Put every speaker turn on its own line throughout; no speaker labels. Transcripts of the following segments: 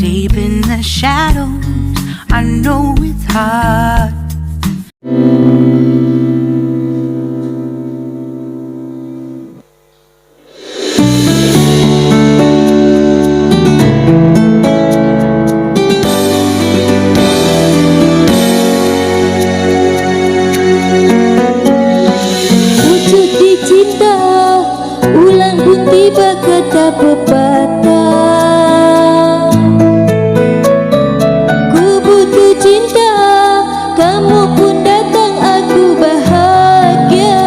deep in the shadows. I know it's hard.
Pucuk dicinta, ulang pun tiba kata pepatah. Ku butuh cinta, kamu pun datang, aku bahagia.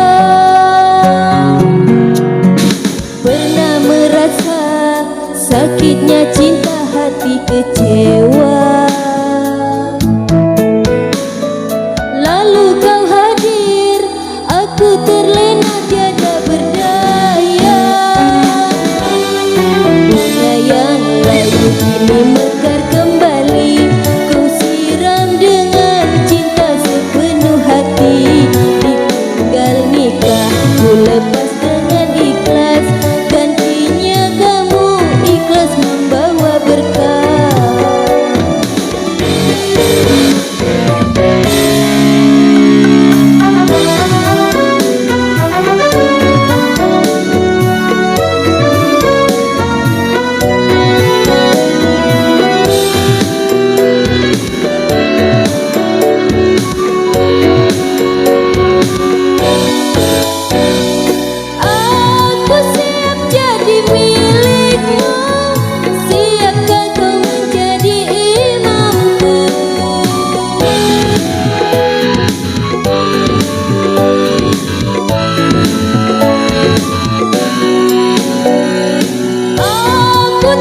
Pernah merasa sakitnya cinta, hati kecewa. Lalu kau hadir, aku terlena tiada berdaya. Bunga yang layu kini mekar kembali, ku siram dengan cinta sepenuh hati. Ditinggal nikah, ku lepas dengan ikhlas, gantinya kamu ikhlas membawa berkah. Aku siap jadi milikmu, siapkah kau menjadi imamku? Aku